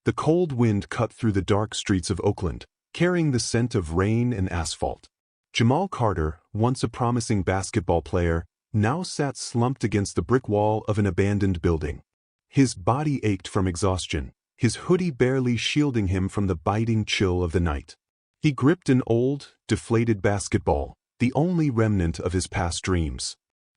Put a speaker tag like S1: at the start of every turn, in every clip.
S1: The cold wind cut through the dark streets of Oakland, carrying the scent of rain and asphalt. Jamal Carter, once a promising basketball player, now sat slumped against the brick wall of an abandoned building. His body ached from exhaustion, his hoodie barely shielding him from the biting chill of the night. He gripped an old, deflated basketball, the only remnant of his past dreams.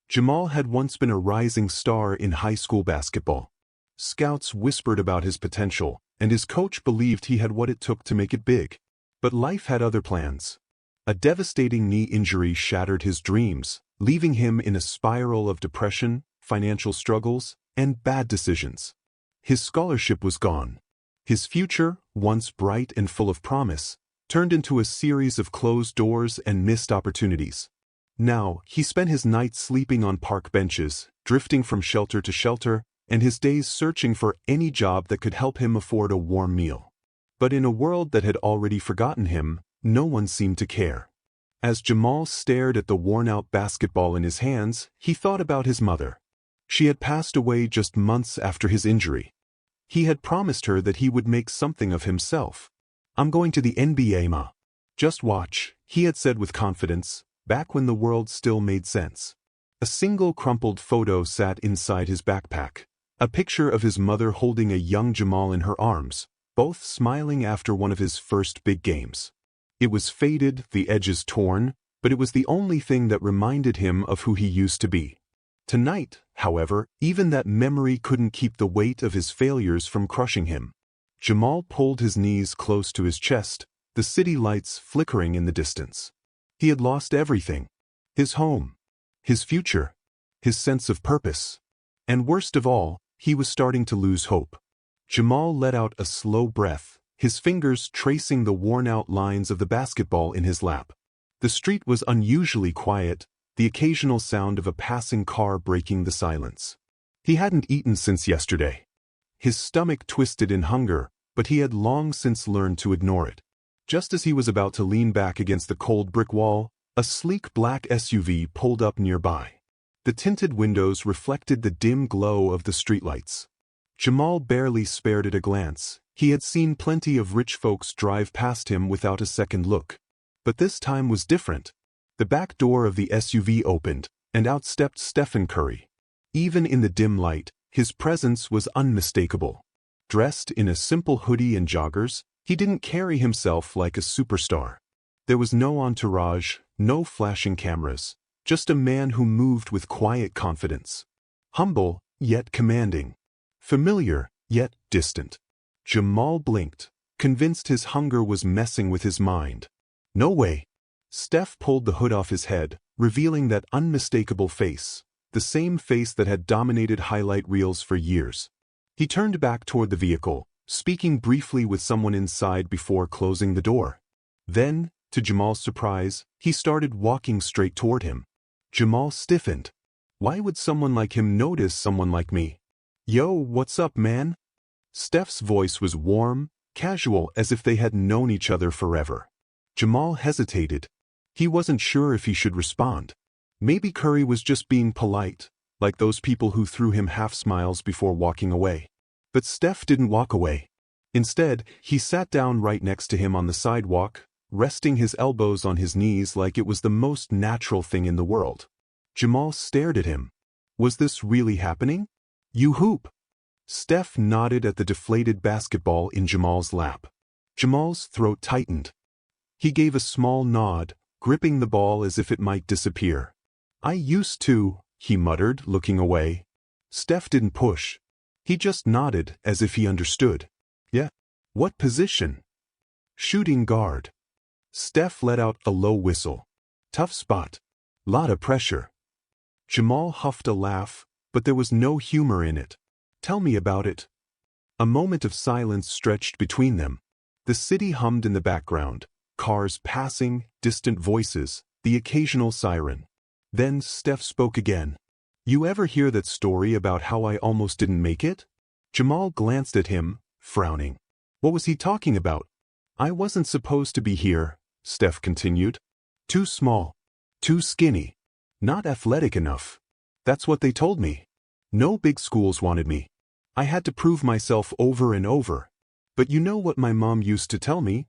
S1: Jamal had once been a rising star in high school basketball. Scouts whispered about his potential, and his coach believed he had what it took to make it big. But life had other plans. A devastating knee injury shattered his dreams, leaving him in a spiral of depression, financial struggles, and bad decisions. His scholarship was gone. His future, once bright and full of promise, turned into a series of closed doors and missed opportunities. Now, he spent his nights sleeping on park benches, drifting from shelter to shelter, and his days searching for any job that could help him afford a warm meal. But in a world that had already forgotten him, no one seemed to care. As Jamal stared at the worn-out basketball in his hands, he thought about his mother. She had passed away just months after his injury. He had promised her that he would make something of himself. "I'm going to the NBA, Ma. Just watch," he had said with confidence, back when the world still made sense. A single crumpled photo sat inside his backpack, a picture of his mother holding a young Jamal in her arms, both smiling after one of his first big games. It was faded, the edges torn, but it was the only thing that reminded him of who he used to be. Tonight, however, even that memory couldn't keep the weight of his failures from crushing him. Jamal pulled his knees close to his chest, the city lights flickering in the distance. He had lost everything. His home, his future, his sense of purpose. And worst of all, he was starting to lose hope. Jamal let out a slow breath, his fingers tracing the worn-out lines of the basketball in his lap. The street was unusually quiet, the occasional sound of a passing car breaking the silence. He hadn't eaten since yesterday. His stomach twisted in hunger, but he had long since learned to ignore it. Just as he was about to lean back against the cold brick wall, a sleek black SUV pulled up nearby. The tinted windows reflected the dim glow of the streetlights. Jamal barely spared it a glance. He had seen plenty of rich folks drive past him without a second look. But this time was different. The back door of the SUV opened, and out stepped Stephen Curry. Even in the dim light, his presence was unmistakable. Dressed in a simple hoodie and joggers, he didn't carry himself like a superstar. There was no entourage, no flashing cameras, just a man who moved with quiet confidence. Humble, yet commanding. Familiar, yet distant. Jamal blinked, convinced his hunger was messing with his mind. No way. Steph pulled the hood off his head, revealing that unmistakable face, the same face that had dominated highlight reels for years. He turned back toward the vehicle, speaking briefly with someone inside before closing the door. Then, to Jamal's surprise, he started walking straight toward him. Jamal stiffened. Why would someone like him notice someone like me? "Yo, what's up, man?" Steph's voice was warm, casual, as if they had known each other forever. Jamal hesitated. He wasn't sure if he should respond. Maybe Curry was just being polite, like those people who threw him half smiles before walking away. But Steph didn't walk away. Instead, he sat down right next to him on the sidewalk, resting his elbows on his knees like it was the most natural thing in the world. Jamal stared at him. Was this really happening? "You hoop." Steph nodded at the deflated basketball in Jamal's lap. Jamal's throat tightened. He gave a small nod, gripping the ball as if it might disappear. "I used to," he muttered, looking away. Steph didn't push. He just nodded as if he understood. "Yeah. What position?" "Shooting guard." Steph let out a low whistle. "Tough spot. Lot of pressure." Jamal huffed a laugh, but there was no humor in it. "Tell me about it." A moment of silence stretched between them. The city hummed in the background, cars passing, distant voices, the occasional siren. Then Steph spoke again. "You ever hear that story about how I almost didn't make it?" Jamal glanced at him, frowning. What was he talking about? "I wasn't supposed to be here," Steph continued. "Too small. Too skinny. Not athletic enough. That's what they told me. No big schools wanted me. I had to prove myself over and over. But you know what my mom used to tell me?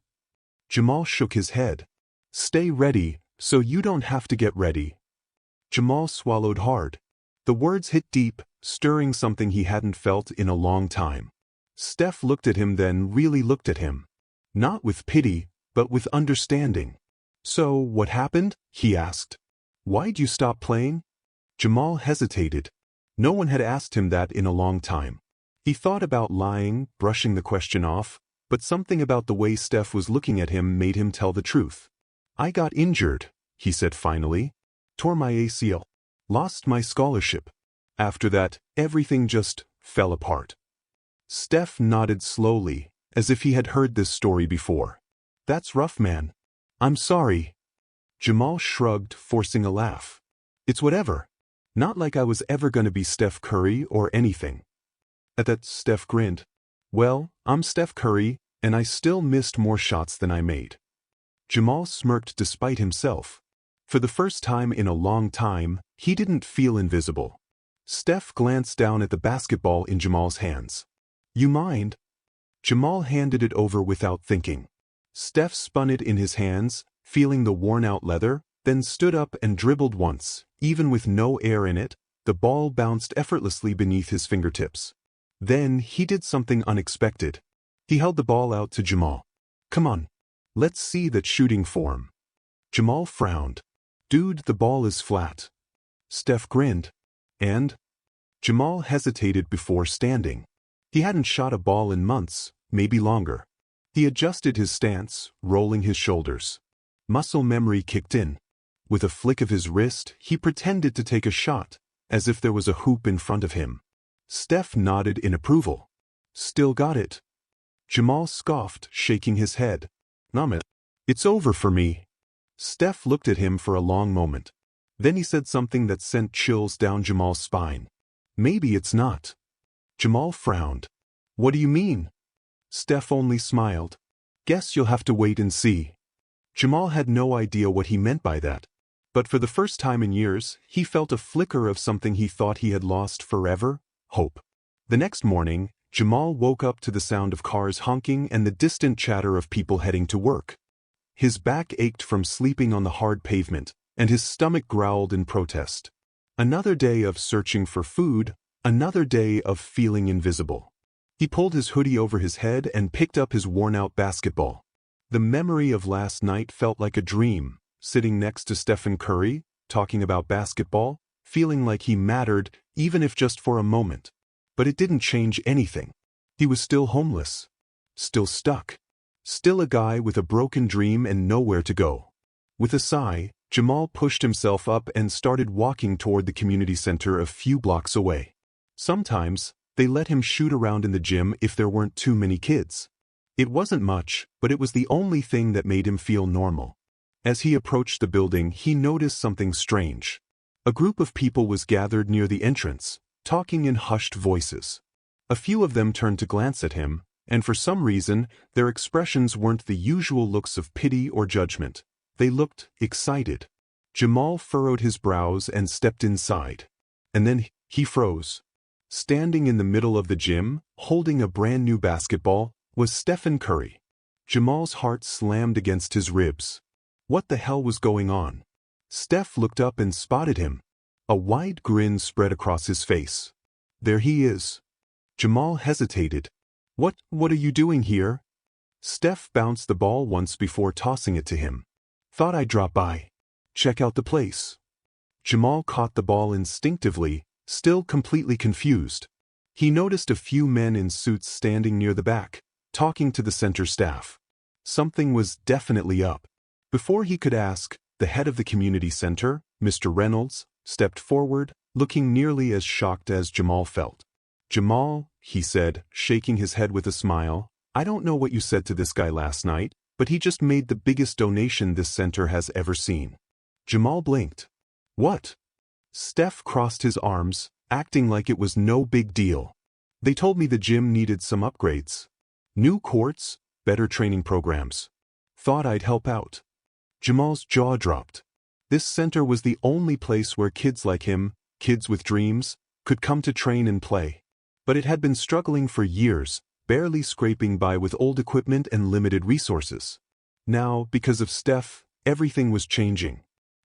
S1: Jamal shook his head. Stay ready, so you don't have to get ready. Jamal swallowed hard. The words hit deep, stirring something he hadn't felt in a long time. Steph looked at him, then really looked at him. Not with pity, but with understanding. So, what happened? He asked. Why'd you stop playing? Jamal hesitated. No one had asked him that in a long time. He thought about lying, brushing the question off, but something about the way Steph was looking at him made him tell the truth. I got injured, he said finally. Tore my ACL. Lost my scholarship. After that, everything just fell apart. Steph nodded slowly, as if he had heard this story before. That's rough, man. I'm sorry. Jamal shrugged, forcing a laugh. It's whatever. Not like I was ever gonna be Steph Curry or anything. At that, Steph grinned. Well, I'm Steph Curry, and I still missed more shots than I made. Jamal smirked despite himself. For the first time in a long time, he didn't feel invisible. Steph glanced down at the basketball in Jamal's hands. You mind? Jamal handed it over without thinking. Steph spun it in his hands, feeling the worn-out leather, then stood up and dribbled once. Even with no air in it, the ball bounced effortlessly beneath his fingertips. Then he did something unexpected. He held the ball out to Jamal. Come on. Let's see that shooting form. Jamal frowned. Dude, the ball is flat. Steph grinned. And? Jamal hesitated before standing. He hadn't shot a ball in months, maybe longer. He adjusted his stance, rolling his shoulders. Muscle memory kicked in. With a flick of his wrist, he pretended to take a shot, as if there was a hoop in front of him. Steph nodded in approval. Still got it. Jamal scoffed, shaking his head. Numb. It's over for me. Steph looked at him for a long moment. Then he said something that sent chills down Jamal's spine. Maybe it's not. Jamal frowned. What do you mean? Steph only smiled. Guess you'll have to wait and see. Jamal had no idea what he meant by that. But for the first time in years, he felt a flicker of something he thought he had lost forever, hope. The next morning, Jamal woke up to the sound of cars honking and the distant chatter of people heading to work. His back ached from sleeping on the hard pavement, and his stomach growled in protest. Another day of searching for food, another day of feeling invisible. He pulled his hoodie over his head and picked up his worn-out basketball. The memory of last night felt like a dream, sitting next to Stephen Curry, talking about basketball, feeling like he mattered, even if just for a moment. But it didn't change anything. He was still homeless. Still stuck. Still a guy with a broken dream and nowhere to go. With a sigh, Jamal pushed himself up and started walking toward the community center a few blocks away. Sometimes, they let him shoot around in the gym if there weren't too many kids. It wasn't much, but it was the only thing that made him feel normal. As he approached the building, he noticed something strange. A group of people was gathered near the entrance, talking in hushed voices. A few of them turned to glance at him, and for some reason, their expressions weren't the usual looks of pity or judgment. They looked excited. Jamal furrowed his brows and stepped inside. And then he froze. Standing in the middle of the gym, holding a brand new basketball, was Stephen Curry. Jamal's heart slammed against his ribs. What the hell was going on? Steph looked up and spotted him. A wide grin spread across his face. There he is. Jamal hesitated. What are you doing here? Steph bounced the ball once before tossing it to him. Thought I'd drop by. Check out the place. Jamal caught the ball instinctively, still completely confused. He noticed a few men in suits standing near the back, talking to the center staff. Something was definitely up. Before he could ask, the head of the community center, Mr. Reynolds, stepped forward, looking nearly as shocked as Jamal felt. Jamal, he said, shaking his head with a smile, I don't know what you said to this guy last night, but he just made the biggest donation this center has ever seen. Jamal blinked. What? Steph crossed his arms, acting like it was no big deal. They told me the gym needed some upgrades. New courts, better training programs. Thought I'd help out. Jamal's jaw dropped. This center was the only place where kids like him, kids with dreams, could come to train and play. But it had been struggling for years, barely scraping by with old equipment and limited resources. Now, because of Steph, everything was changing.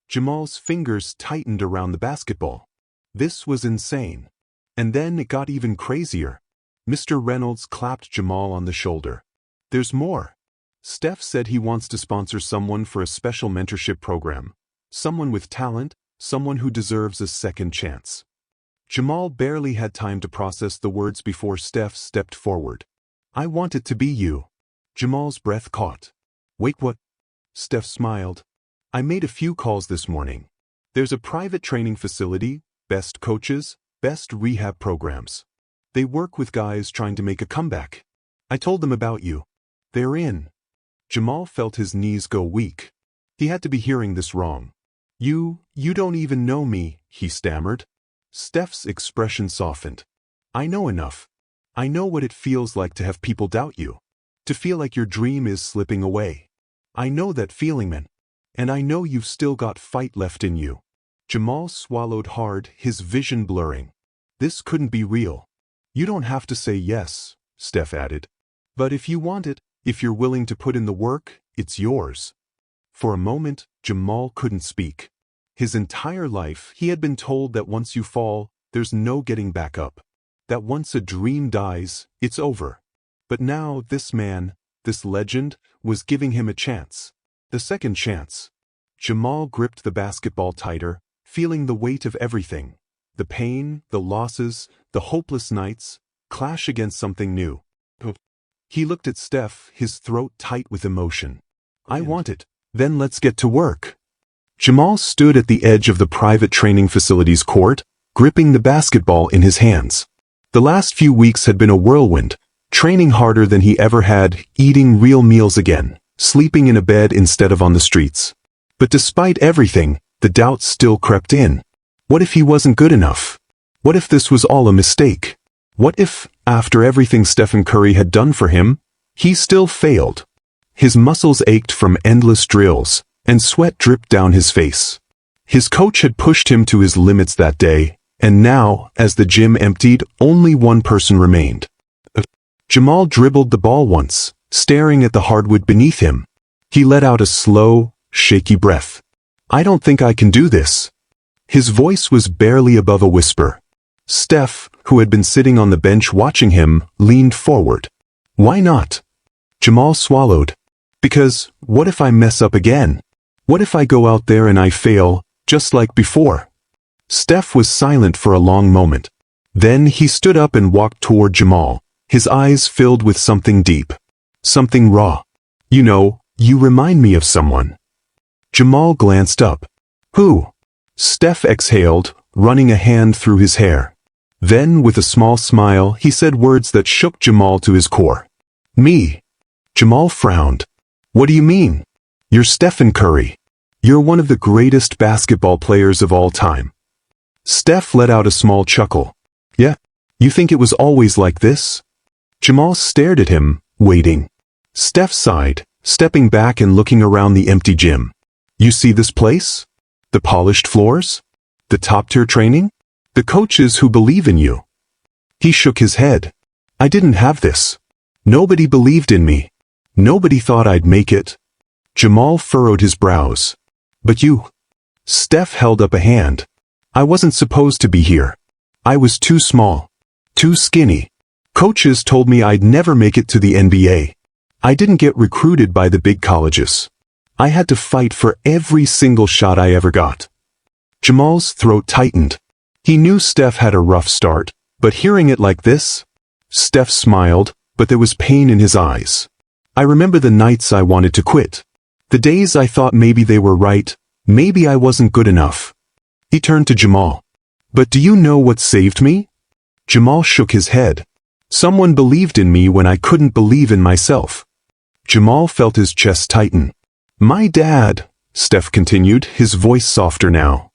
S1: Jamal's fingers tightened around the basketball. This was insane. And then it got even crazier. Mr. Reynolds clapped Jamal on the shoulder. There's more. Steph said he wants to sponsor someone for a special mentorship program. Someone with talent, someone who deserves a second chance. Jamal barely had time to process the words before Steph stepped forward. I want it to be you. Jamal's breath caught. Wait, what? Steph smiled. I made a few calls this morning. There's a private training facility, best coaches, best rehab programs. They work with guys trying to make a comeback. I told them about you. They're in. Jamal felt his knees go weak. He had to be hearing this wrong. You don't even know me, he stammered. Steph's expression softened. I know enough. I know what it feels like to have people doubt you. To feel like your dream is slipping away. I know that feeling, man. And I know you've still got fight left in you. Jamal swallowed hard, his vision blurring. This couldn't be real. You don't have to say yes, Steph added. But if you want it, if you're willing to put in the work, it's yours. For a moment, Jamal couldn't speak. His entire life, he had been told that once you fall, there's no getting back up. That once a dream dies, it's over. But now this man, this legend, was giving him a chance. The second chance. Jamal gripped the basketball tighter, feeling the weight of everything. The pain, the losses, the hopeless nights, clash against something new. He looked at Steph, his throat tight with emotion. I want it. Then let's get to work. Jamal stood at the edge of the private training facility's court, gripping the basketball in his hands. The last few weeks had been a whirlwind, training harder than he ever had, eating real meals again, sleeping in a bed instead of on the streets. But despite everything, the doubts still crept in. What if he wasn't good enough? What if this was all a mistake? What if, after everything Stephen Curry had done for him, he still failed? His muscles ached from endless drills, and sweat dripped down his face. His coach had pushed him to his limits that day, and now, as the gym emptied, only one person remained. Jamal dribbled the ball once, staring at the hardwood beneath him. He let out a slow, shaky breath. I don't think I can do this. His voice was barely above a whisper. Steph, who had been sitting on the bench watching him, leaned forward. Why not? Jamal swallowed. Because, what if I mess up again? What if I go out there and I fail, just like before? Steph was silent for a long moment. Then he stood up and walked toward Jamal, his eyes filled with something deep. Something raw. You know, you remind me of someone. Jamal glanced up. Who? Steph exhaled, running a hand through his hair. Then, with a small smile, he said words that shook Jamal to his core. Me. Jamal frowned. What do you mean? You're Stephen Curry. You're one of the greatest basketball players of all time. Steph let out a small chuckle. Yeah? You think it was always like this? Jamal stared at him, waiting. Steph sighed, stepping back and looking around the empty gym. You see this place? The polished floors? The top-tier training? The coaches who believe in you. He shook his head. I didn't have this. Nobody believed in me. Nobody thought I'd make it. Jamal furrowed his brows. But you. Steph held up a hand. I wasn't supposed to be here. I was too small. Too skinny. Coaches told me I'd never make it to the NBA. I didn't get recruited by the big colleges. I had to fight for every single shot I ever got. Jamal's throat tightened. He knew Steph had a rough start, but hearing it like this? Steph smiled, but there was pain in his eyes. I remember the nights I wanted to quit. The days I thought maybe they were right, maybe I wasn't good enough. He turned to Jamal. But do you know what saved me? Jamal shook his head. Someone believed in me when I couldn't believe in myself. Jamal felt his chest tighten. My dad, Steph continued, his voice softer now.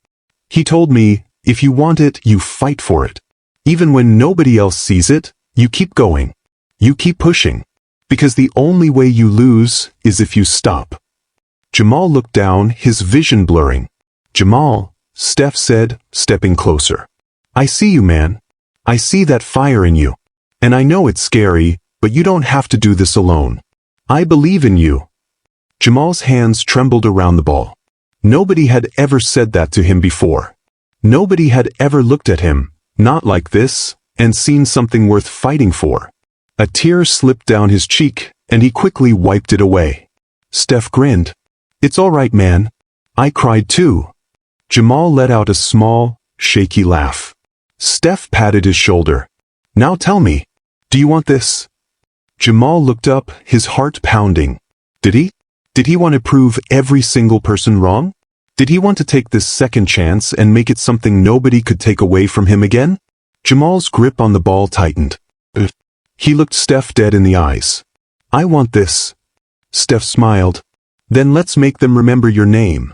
S1: He told me, if you want it, you fight for it. Even when nobody else sees it, you keep going. You keep pushing. Because the only way you lose is if you stop. Jamal looked down, his vision blurring. Jamal, Steph said, stepping closer. I see you, man. I see that fire in you. And I know it's scary, but you don't have to do this alone. I believe in you." Jamal's hands trembled around the ball. Nobody had ever said that to him before. Nobody had ever looked at him, not like this, and seen something worth fighting for. A tear slipped down his cheek, and he quickly wiped it away. Steph grinned. "It's all right, man. I cried too." Jamal let out a small, shaky laugh. Steph patted his shoulder. "Now tell me, do you want this?" Jamal looked up, his heart pounding. Did he? Did he want to prove every single person wrong? Did he want to take this second chance and make it something nobody could take away from him again? Jamal's grip on the ball tightened. He looked Steph dead in the eyes. "I want this." Steph smiled. "Then let's make them remember your name."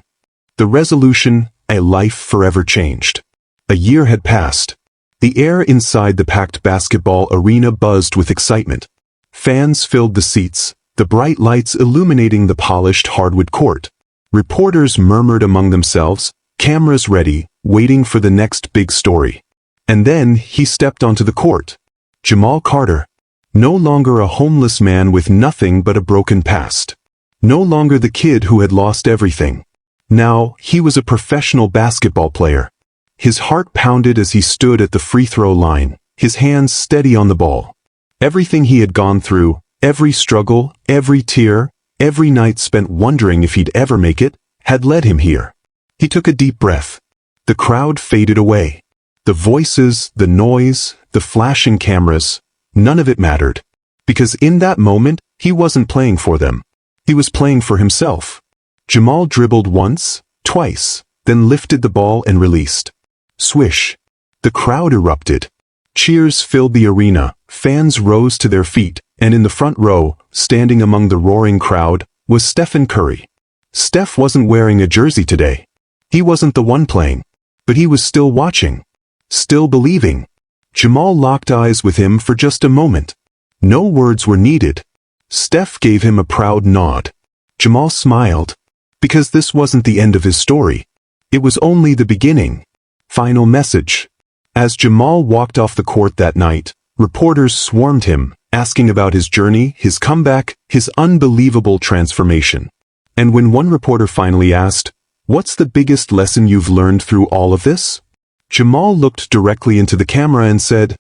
S1: The resolution, a life forever changed. A year had passed. The air inside the packed basketball arena buzzed with excitement. Fans filled the seats, the bright lights illuminating the polished hardwood court. Reporters murmured among themselves, cameras ready, waiting for the next big story. And then he stepped onto the court. Jamal Carter. No longer a homeless man with nothing but a broken past. No longer the kid who had lost everything. Now, he was a professional basketball player. His heart pounded as he stood at the free throw line, his hands steady on the ball. Everything he had gone through, every struggle, every tear, every night spent wondering if he'd ever make it, had led him here. He took a deep breath. The crowd faded away. The voices, the noise, the flashing cameras, none of it mattered. Because in that moment, he wasn't playing for them. He was playing for himself. Jamal dribbled once, twice, then lifted the ball and released. Swish. The crowd erupted. Cheers filled the arena, fans rose to their feet, and in the front row, standing among the roaring crowd, was Stephen Curry. Steph wasn't wearing a jersey today. He wasn't the one playing. But he was still watching. Still believing. Jamal locked eyes with him for just a moment. No words were needed. Steph gave him a proud nod. Jamal smiled. Because this wasn't the end of his story. It was only the beginning. Final message. As Jamal walked off the court that night, reporters swarmed him, asking about his journey, his comeback, his unbelievable transformation. And when one reporter finally asked, "What's the biggest lesson you've learned through all of this?" Jamal looked directly into the camera and said,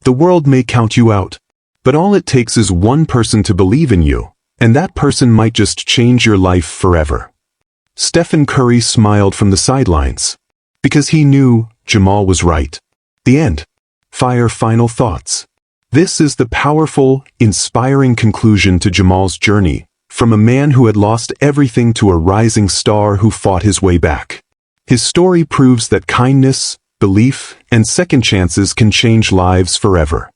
S1: "The world may count you out. But all it takes is one person to believe in you, and that person might just change your life forever." Stephen Curry smiled from the sidelines. Because he knew Jamal was right. The end. Fire final thoughts. This is the powerful, inspiring conclusion to Jamal's journey, from a man who had lost everything to a rising star who fought his way back. His story proves that kindness, belief, and second chances can change lives forever.